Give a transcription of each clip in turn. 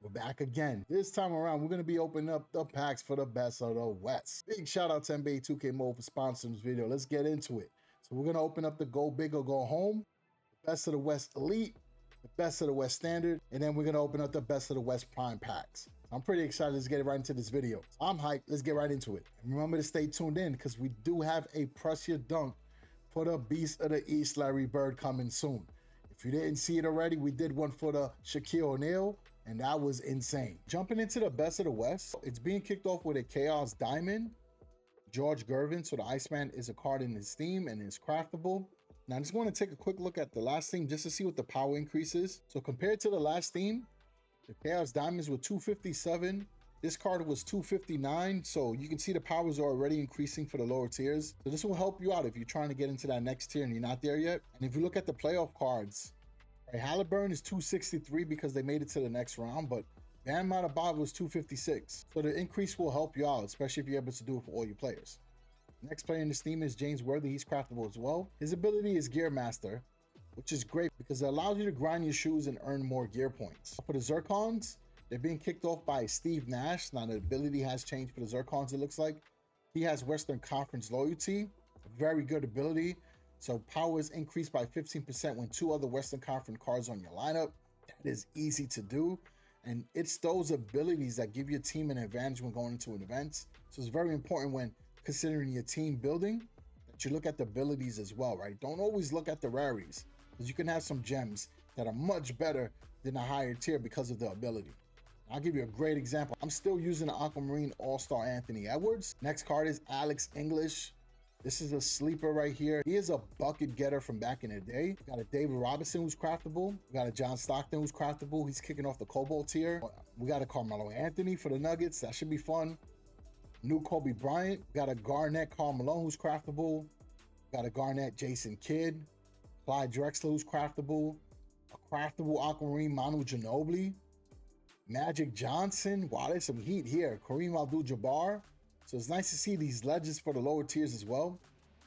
We're back again. This time around, we're going to be opening up the packs for the best of the West. Big shout out to NBA 2K Mobile for sponsoring this video. Let's get into it. So we're going to open up the Go Big or Go Home, the best of the West Elite, the best of the West Standard, and then we're going to open up the best of the West Prime packs. I'm pretty excited. Let's get right into this video. I'm hyped. Let's get right into it. And remember to stay tuned in because we do have a Prussia Dunk for the Beast of the East, Larry Bird, coming soon. If you didn't see it already, we did one for the Shaquille O'Neal, and that was insane. Jumping into the best of the West, it's being kicked off with a Chaos Diamond, George Gervin. So the Iceman is a card in his theme and is craftable. Now I just want to take a quick look at the last theme just to see what the power increase is. So compared to the last theme, the Chaos Diamonds were 257. This card was 259. So you can see the powers are already increasing for the lower tiers. So this will help you out if you're trying to get into that next tier and you're not there yet. And if you look at the playoff cards, right, Halliburton is 263 because they made it to the next round, but Bam Adebayo was 256. So the increase will help you out, especially if you're able to do it for all your players. Next player in this team is James Worthy. He's craftable as well. His ability is Gear Master, which is great because it allows you to grind your shoes and earn more gear points. For the Zircons, they're being kicked off by Steve Nash. Now the ability has changed for the Zircons, it looks like. He has Western Conference loyalty, very good ability. So power is increased by 15% when two other Western Conference cards on your lineup. That is easy to do. And it's those abilities that give your team an advantage when going into an event. So it's very important when considering your team building that you look at the abilities as well, right? Don't always look at the rarities because you can have some gems that are much better than a higher tier because of the ability. I'll give you a great example. I'm still using the Aquamarine All-Star Anthony Edwards. Next card is Alex English. This is a sleeper right here. He is a bucket getter from back in the day. We got a David Robinson who's craftable. We got a John Stockton who's craftable. He's kicking off the Cobalt tier. We got a Carmelo Anthony for the Nuggets. That should be fun. New Kobe Bryant. We got a Garnett Carmelo who's craftable. We got a Garnett Jason Kidd. Clyde Drexler who's craftable. A craftable Aquamarine Manu Ginobili. Magic Johnson. Wow, there's some heat here. Kareem Abdul-Jabbar. So it's nice to see these legends for the lower tiers as well.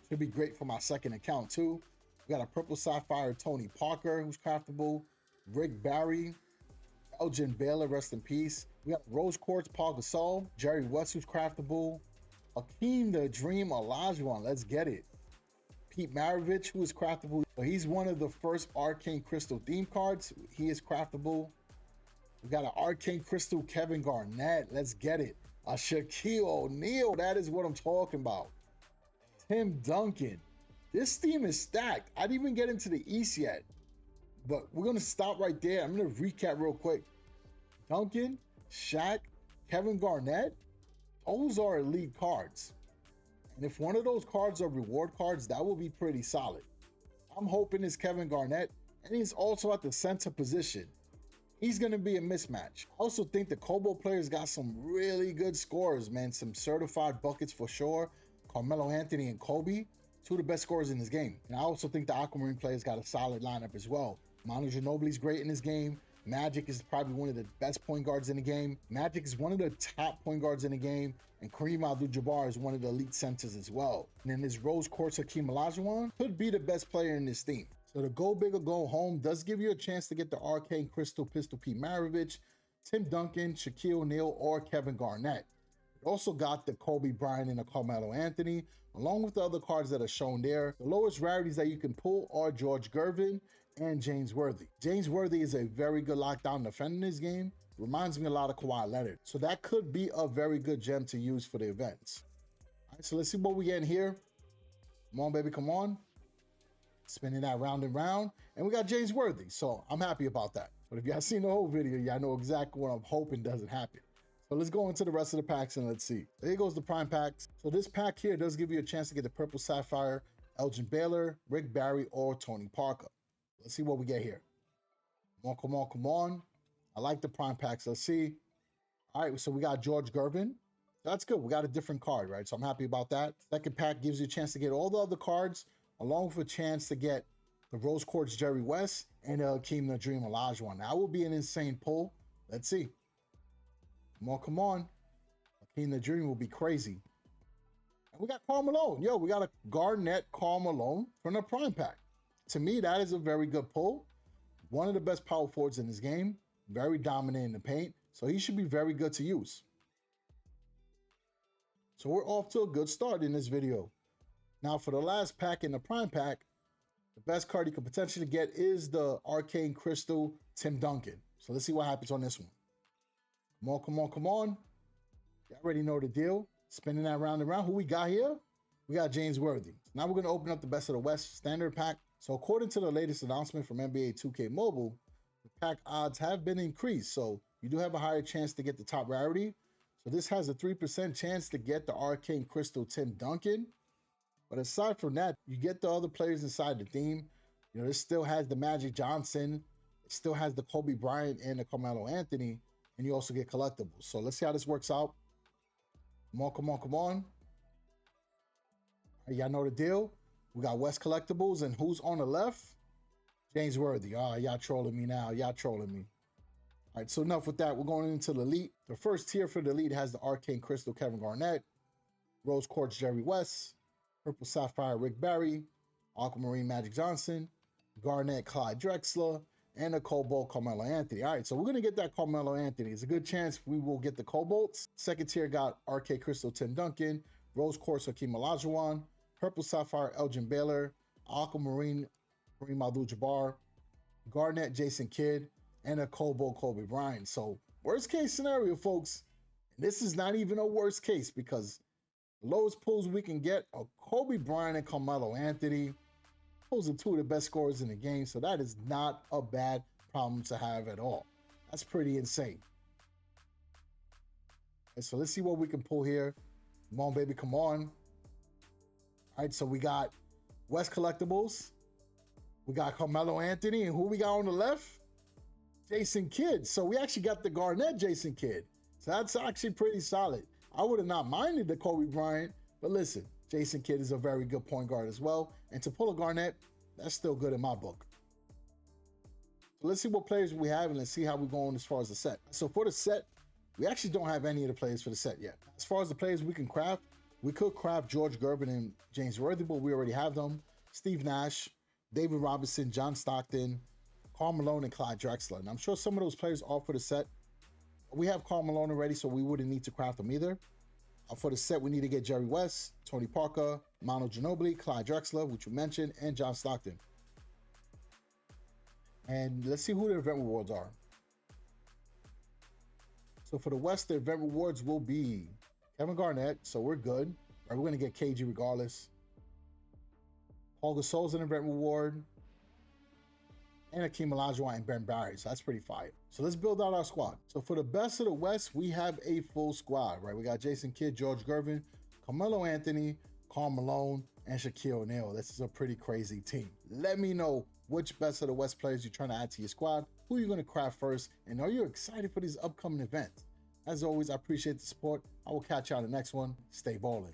Should be great for my second account too. We got a Purple Sapphire Tony Parker who's craftable. Rick Barry. Elgin Baylor, rest in peace. We got Rose Quartz Paul Gasol. Jerry West who's craftable. Akeem the Dream Olajuwon. Let's get it. Pete Maravich who is craftable. So he's one of the first Arcane Crystal theme cards. He is craftable. We got an Arcane Crystal Kevin Garnett. Let's get it. A Shaquille O'Neal. That is what I'm talking about. Tim Duncan. This team is stacked. I didn't even get into the East yet. But we're going to stop right there. I'm going to recap real quick. Duncan, Shaq, Kevin Garnett. Those are elite cards. And if one of those cards are reward cards, that will be pretty solid. I'm hoping it's Kevin Garnett. And he's also at the center position. He's going to be a mismatch. I also think the Cobalt players got some really good scores, man. Some certified buckets for sure. Carmelo Anthony and Kobe, two of the best scorers in this game. And I also think the Aquamarine players got a solid lineup as well. Manu Ginobili's great in this game. Magic is probably one of the best point guards in the game. Magic is one of the top point guards in the game. And Kareem Abdul-Jabbar is one of the elite centers as well. And then this Rose Quartz Hakeem Olajuwon could be the best player in this team. So the Go Big or Go Home does give you a chance to get the Arcane Crystal Pistol Pete Maravich, Tim Duncan, Shaquille O'Neal, or Kevin Garnett. You also got the Kobe Bryant and the Carmelo Anthony, along with the other cards that are shown there. The lowest rarities that you can pull are George Gervin and James Worthy. James Worthy is a very good lockdown defender in this game. Reminds me a lot of Kawhi Leonard. So that could be a very good gem to use for the events. All right, so let's see what we get in here. Come on, baby, come on. Spinning that round and round. And we got James Worthy. So I'm happy about that. But if y'all seen the whole video, y'all know exactly what I'm hoping doesn't happen. So let's go into the rest of the packs and let's see. There goes the prime packs. So this pack here does give you a chance to get the Purple Sapphire, Elgin Baylor, Rick Barry, or Tony Parker. Let's see what we get here. Come on, come on, come on. I like the prime packs. Let's see. All right, so we got George Gervin. That's good. We got a different card, right? So I'm happy about that. Second pack gives you a chance to get all the other cards, along with a chance to get the Rose Quartz Jerry West and Akeem the Dream Olajuwon. That will be an insane pull. Let's see. Come on, come on. Akeem the Dream will be crazy. And we got Karl Malone. Yo, we got a Garnett Karl Malone from the prime pack. To me, that is a very good pull. One of the best power forwards in this game. Very dominant in the paint. So he should be very good to use. So we're off to a good start in this video. Now for the last pack in the Prime Pack, the best card you could potentially get is the Arcane Crystal Tim Duncan. So let's see what happens on this one. Come on, come on, come on. You already know the deal. Spinning that round and round. Who we got here? We got James Worthy. Now we're going to open up the Best of the West standard pack. So according to the latest announcement from NBA 2K Mobile, the pack odds have been increased. So you do have a higher chance to get the top rarity. So this has a 3% chance to get the Arcane Crystal Tim Duncan. But aside from that, you get the other players inside the theme. You know, this still has the Magic Johnson. It still has the Kobe Bryant and the Carmelo Anthony. And you also get collectibles. So let's see how this works out. Come on, come on, come on. Y'all know the deal. We got West Collectibles, and who's on the left? James Worthy. Oh, y'all trolling me now. Y'all trolling me. All right, so enough with that. We're going into the Elite. The first tier for the Elite has the Arcane Crystal Kevin Garnett, Rose Quartz Jerry West, Purple Sapphire Rick Barry, Aquamarine Magic Johnson, Garnett Clyde Drexler, and a Cobalt Carmelo Anthony. All right, so we're going to get that Carmelo Anthony. It's a good chance we will get the Cobalts. Second tier got Arcane Crystal Tim Duncan, Rose Quartz Hakeem Olajuwon, Purple Sapphire Elgin Baylor, Aquamarine Kareem Abdul-Jabbar, Garnett Jason Kidd, and a Cobalt Kobe Bryant. So worst case scenario, folks, this is not even a worst case because the lowest pulls we can get are Kobe Bryant and Carmelo Anthony. Those are two of the best scorers in the game, so that is not a bad problem to have at all. That's pretty insane. Okay, so let's see what we can pull here. Come on, baby, come on. All right, so we got West Collectibles. We got Carmelo Anthony, and who we got on the left? Jason Kidd. So we actually got the Garnett Jason Kidd. So that's actually pretty solid. I would have not minded the Kobe Bryant, but listen, Jason Kidd is a very good point guard as well. And to pull a Garnett, that's still good in my book. So let's see what players we have, and let's see how we're going as far as the set. So for the set, we actually don't have any of the players for the set yet. As far as the players we can craft, we could craft George Gervin and James Worthy, but we already have them. Steve Nash, David Robinson, John Stockton, Karl Malone, and Clyde Drexler. And I'm sure some of those players are for the set. We have Karl Malone already, so we wouldn't need to craft them either. For the set, we need to get Jerry West, Tony Parker, Manu Ginobili, Clyde Drexler, which you mentioned, and John Stockton. And let's see who the event rewards are. So for the West, the event rewards will be Kevin Garnett, so we're good. Right, we're going to get KG regardless. Paul Gasol's an event reward. And Hakeem Olajuwon and Ben Barry, so that's pretty fire. So let's build out our squad. So for the Best of the West, we have a full squad, right? We got Jason Kidd, George Gervin, Carmelo Anthony, Karl Malone, and Shaquille O'Neal. This is a pretty crazy team. Let me know which Best of the West players you're trying to add to your squad, who you're going to craft first, and are you excited for these upcoming events? As always, I appreciate the support. I will catch you on the next one. Stay ballin'.